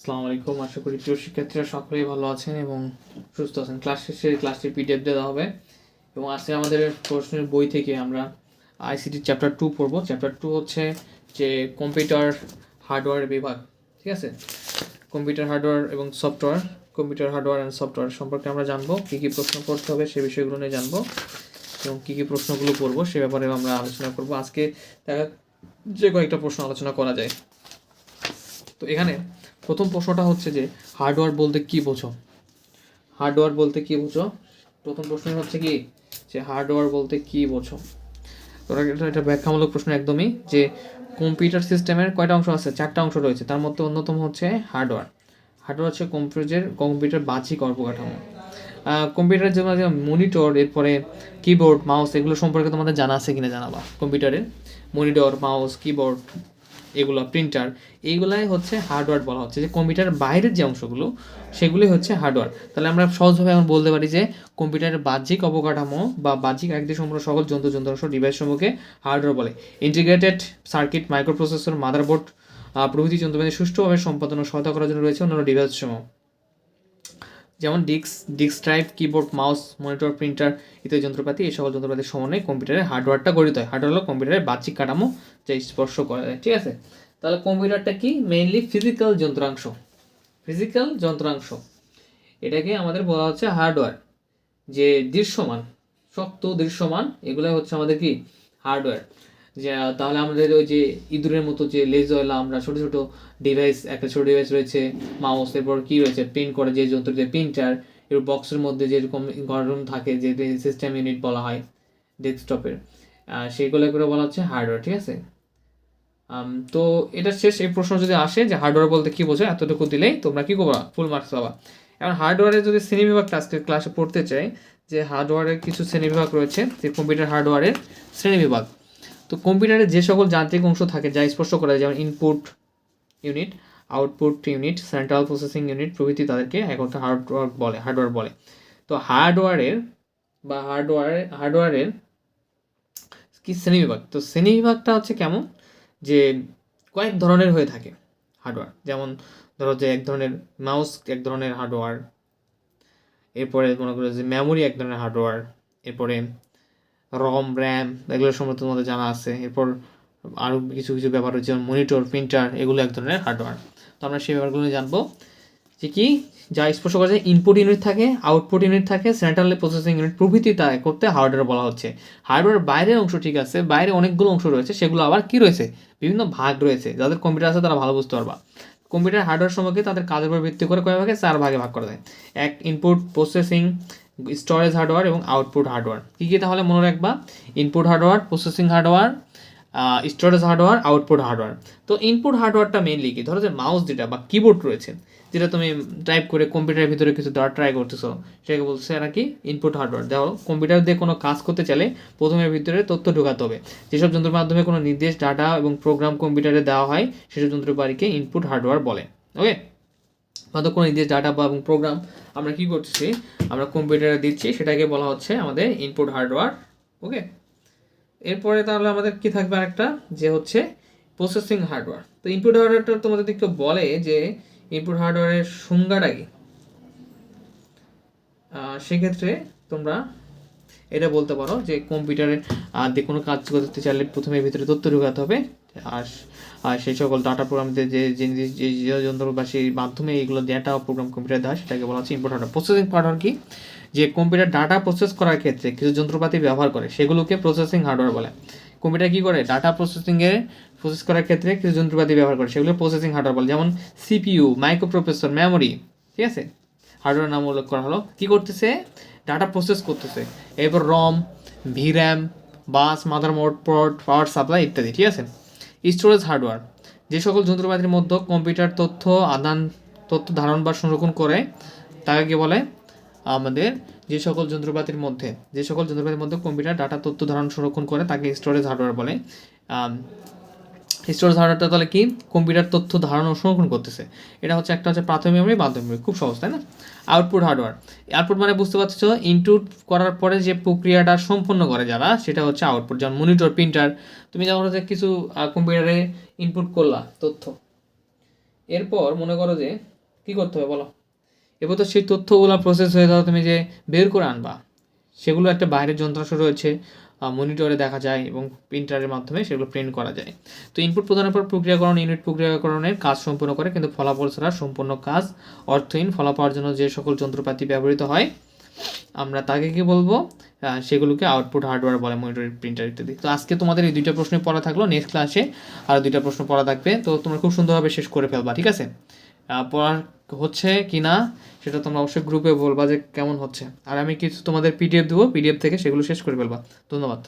আসসালামু আলাইকুম। আশা করি প্রিয় শিক্ষার্থীরা সকলেই ভালো আছেন এবং সুস্থ আছেন। ক্লাস শেষে ক্লাসটির পিডিএফ দেওয়া হবে এবং আজকে আমাদের প্রশ্নের বই থেকে আমরা আইসিটি চ্যাপ্টার 2 পড়ব। চ্যাপ্টার 2 হচ্ছে যে কম্পিউটার হার্ডওয়্যার বিভাগ, ঠিক আছে। কম্পিউটার হার্ডওয়্যার এবং software, computer hardware and software সম্পর্কে আমরা জানবো, কী কী প্রশ্ন পড়তে হবে সে বিষয়গুলো নিয়ে জানবো এবং কী কী প্রশ্নগুলো পড়বো সে ব্যাপারে আমরা আলোচনা করব। আজকে যে কয়েকটা প্রশ্ন আলোচনা করা যায়। তো এখানে প্রথম প্রশ্নটা হচ্ছে যে হার্ডওয়্যার বলতে কি বোঝো? হার্ডওয়্যার বলতে কি বোঝো? প্রথম প্রশ্ন হচ্ছে কি যে হার্ডওয়্যার বলতে কি বোঝো? তো এটা ব্যাখ্যামূলক প্রশ্ন একদমই, যে কম্পিউটার সিস্টেমের কয়টা অংশ আছে? 4টা অংশ রয়েছে, তার মধ্যে অন্যতম হচ্ছে হার্ডওয়্যার। হার্ডওয়্যার হচ্ছে কম্পিউটার বাহ্যিক অবকাঠামো। কম্পিউটারের জন্য যে মনিটর, এরপরে কিবোর্ড, মাউস, এগুলো সম্পর্কে তোমাদের জানা আছে কিনা জানাবা। কম্পিউটারের মনিটর, মাউস, কিবোর্ড, এগুলো প্রিন্টার, এইগুলাই হচ্ছে হার্ডওয়্যার বলা হচ্ছে। যে কম্পিউটারের বাইরের যে অংশগুলো সেগুলি হচ্ছে হার্ডওয়্যার। তাহলে আমরা সহজভাবে এখন বলতে পারি যে কম্পিউটারের বাহ্যিক অবকাঠামো বা বাহ্যিক একটি সম্পূর্ণ সকল যন্ত্রাংশ ডিভাইস সমূহকে হার্ডওয়্যার বলে। ইন্টিগ্রেটেড সার্কিট, মাইক্রোপ্রসেসর, মাদারবোর্ড প্রভৃতি যন্ত্রপাতি সুষ্ঠুভাবে সম্পাদন ও সহায়তা করার জন্য রয়েছে অন্যান্য ডিভাইস সমূহ, যেমন disk drive, keyboard, mouse, monitor, printer ইত্যাদি যন্ত্রপাতি। এই সকল যন্ত্রপাতির সমন্বয়ে কম্পিউটারের হার্ডওয়্যারটা গঠিত হয়। হার্ডওয়্যার হলো কম্পিউটারের বাহ্যিক কাঠামো যা স্পর্শ করা যায়, ঠিক আছে। তাহলে কম্পিউটারটা কি? মেইনলি ফিজিক্যাল যন্ত্রাংশ। ফিজিক্যাল যন্ত্রাংশ, এটাকে আমাদের বলা হচ্ছে হার্ডওয়্যার। যে দৃশ্যমান, শক্ত দৃশ্যমান, এগুলো হচ্ছে আমাদের কি হার্ডওয়্যার। যে তাহলে আমাদের ওই যে ইঁদুরের মতো যে লেজওয়ালা আমরা ছোট ছোট ডিভাইস, একটা ছোট ডিভাইস রয়েছে মাউস, এরপর কি রয়েছে প্রিন্ট করে যে যন্ত্র, যে প্রিন্টার, এর বক্সের মধ্যে যেরকম গরম থাকে, যে সিস্টেম ইউনিট বলা হয় ডেস্কটপের, সেইগুলো করে বলা হচ্ছে হার্ডওয়্যার, ঠিক আছে। তো এটা শেষ। এই প্রশ্ন যদি আসে যে হার্ডওয়্যার বলতে কি বোঝো, এতটুকু দিলেই তোমরা কি করবা, ফুল মার্কস পাবা। এখন হার্ডওয়্যারের যদি শ্রেণীবিভাগ ক্লাসে পড়তে চাই, যে হার্ডওয়্যারের কিছু শ্রেণীবিভাগ রয়েছে, যে কম্পিউটার হার্ডওয়্যারের শ্রেণীবিভাগ। তো কম্পিউটারে যে সকল যান্ত্রিক অংশ থাকে যা স্পষ্ট করা যায়, যেমন input unit, output unit, central processing unit প্রভৃতি, তাদেরকে একটা হার্ডওয়্যার বলে। তো হার্ডওয়্যারের কি শ্রেণীবিভাগ? তো শ্রেণীবিভাগটা হচ্ছে কেমন, যে কয়েক ধরনের হয়ে থাকে হার্ডওয়্যার। যেমন ধরো যে এক ধরনের মাউস এক ধরনের হার্ডওয়্যার, এরপরে মনে করো যে মেমোরি এক ধরনের হার্ডওয়্যার, এরপরে র্যাম এগুলোর সম্বন্ধে তোমাদের জানা আছে। এরপর আরও কিছু কিছু ব্যাপার হচ্ছে, যেমন মনিটর, প্রিন্টার, এগুলো এক ধরনের হার্ডওয়্যার। তো আমরা সেই ব্যাপারগুলো জানবো, যে কি যা স্পষ্ট করা যায় ইনপুট ইউনিট থাকে, আউটপুট ইউনিট থাকে, সেন্ট্রাল প্রসেসিং ইউনিট প্রভৃতি, তা করতে হার্ডওয়্যার বলা হচ্ছে। হার্ডওয়্যার বাইরের অংশ, ঠিক আছে, বাইরে অনেকগুলো অংশ রয়েছে, সেগুলো আবার কি রয়েছে, বিভিন্ন ভাগ রয়েছে। যাদের কম্পিউটার আছে তারা ভালো বুঝতে পারবা। কম্পিউটার হার্ডওয়্যার সম্পর্কে তাদের কাজের উপর ভিত্তি করে কয় ভাগে, 4 ভাগে ভাগ করা যায়। এক, ইনপুট প্রসেসিং স্টোরেজ হার্ডওয়্যার এবং আউটপুট হার্ডওয়্যার। কী কী তাহলে মনে রাখবা? Input hardware, processing hardware, storage hardware, output hardware. তো ইনপুট হার্ডওয়্যারটা মেইনলি কি, ধরো যে মাউস যেটা বা কিবোর্ড রয়েছে, যেটা তুমি টাইপ করে কম্পিউটারের ভিতরে কিছু দেওয়ার ট্রাই করতেছো, সেটাকে বলছে আর কি ইনপুট হার্ডওয়্যার। দেখো কম্পিউটার দিয়ে কোনো কাজ করতে চাইলে প্রথমে ভিতরে তথ্য ঢোকাতে হবে। যেসব যন্ত্রের মাধ্যমে কোনো নির্দেশ, ডাটা এবং প্রোগ্রাম কম্পিউটারে দেওয়া হয় সেসব যন্ত্রপাতিকে ইনপুট হার্ডওয়্যার বলে। ওকে, হয়তো কোনো নির্দেশ, ডাটা বা প্রোগ্রাম আমরা কি করতেছি, আমরা কম্পিউটারে দিচ্ছি, সেটাকে বলা হচ্ছে আমাদের ইনপুট হার্ডওয়্যার। ওকে, এরপরে তাহলে আমাদের কি থাকবে আরেকটা, যে হচ্ছে প্রসেসিং হার্ডওয়্যার। তো ইনপুট হার্ডওয়্যারটা তোমাদের যদি কেউ বলে যে ইনপুট হার্ডওয়্যারের সংজ্ঞাটা কি, সেক্ষেত্রে তোমরা এটা বলতে পারো যে কম্পিউটারে যে কোনো কাজ করতে চাইলে প্রথমে ভিতরে তথ্য ঢোকাতে হবে, আর সেই সকল ডাটা প্রোগ্রামদের যে যন্ত্র বা সেই মাধ্যমে এইগুলো ডেটা প্রোগ্রাম কম্পিউটার দেওয়া, সেটাকে বলা হচ্ছে ইনপুট হার্ডওয়্যার। প্রসেসিং হার্ডওয়্যার কি, যে কম্পিউটার ডাটা প্রসেস করার ক্ষেত্রে কিছু যন্ত্রপাতি ব্যবহার করে, সেগুলোকে প্রসেসিং হার্ডওয়্যার বলে। কম্পিউটার কী করে, ডাটা প্রসেস করার ক্ষেত্রে কিছু যন্ত্রপাতি ব্যবহার করে, সেগুলো প্রসেসিং হার্ডওয়্যার বলে। যেমন সিপিইউ, মাইক্রোপ্রসেসর, মেমোরি, ঠিক আছে, হার্ডওয়্যার নাম উল্লেখ করা হলো। কী করতেছে, ডাটা প্রসেস করতেছে। এরপর ভির্যাম, বাস, মাদারবোর্ড, পোর্ট, পাওয়ার সাপ্লাই ইত্যাদি, ঠিক আছে। স্টোরেজ হার্ডওয়্যার, যে সকল যন্ত্রপাতির মধ্যে কম্পিউটার তথ্য ধারণ বা সংরক্ষণ করে, তাকে কি বলে, আমাদের যে সকল যন্ত্রপাতির মধ্যে কম্পিউটার ডাটা তথ্য ধারণ সংরক্ষণ করে তাকে স্টোরেজ হার্ডওয়্যার বলে। স্টোরেজ হার্ডওয়্যারটা তাহলে কি, কম্পিউটার তথ্য ধারণ ও সংরক্ষণ করতেছে। এটা হচ্ছে একটা হচ্ছে প্রাথমিক মেমরি, মাধ্যমিক মেমরি, খুব সহজ, তাই না। আউটপুট হার্ডওয়্যার, আউটপুট মানে বুঝতে পারছো, ইনপুট করার পরে যে প্রক্রিয়াটা সম্পন্ন করে যারা, সেটা হচ্ছে আউটপুট। যেমন মনিটর, প্রিন্টার, তুমি যখন হচ্ছে কিছু কম্পিউটারে ইনপুট করলা তথ্য, এরপর মনে করো যে কী করতে হবে বলো, এরপর তো সেই তথ্যগুলো প্রসেস হয়ে যাওয়া তুমি যে বের করে আনবা, সেগুলো একটা বাইরের যন্ত্রাংশ রয়েছে, মনিটরে দেখা যায় এবং প্রিন্টারের মাধ্যমে সেগুলো প্রিন্ট করা যায়। তো ইনপুট প্রদানের পর প্রক্রিয়াকরণ ইউনিট প্রক্রিয়াকরণের কাজ সম্পূর্ণ করে, কিন্তু ফলাফল ছাড়া সম্পূর্ণ কাজ অর্থহীন। ফলাফল পাওয়ার জন্য যে সকল যন্ত্রপাতি ব্যবহৃত হয় আমরা তাকে কি বলবো, সেগুলোকে আউটপুট হার্ডওয়্যার বলে, মনিটর, প্রিন্টার ইত্যাদি। তো আজকে তোমাদের এই দুইটা প্রশ্ন পড়া থাকলো, নেক্সট ক্লাসে আর দুইটা প্রশ্ন পড়া থাকবে। তো তোমরা খুব সুন্দরভাবে শেষ করে ফেলবা, ঠিক আছে? পড়া হচ্ছে কি না সেটা তোমরা অবশ্যই গ্রুপে বলবা যে কেমন হচ্ছে, আর আমি কিছু তোমাদের পিডিএফ দেবো, পিডিএফ থেকে সেগুলো শেষ করে ফেলবা। ধন্যবাদ।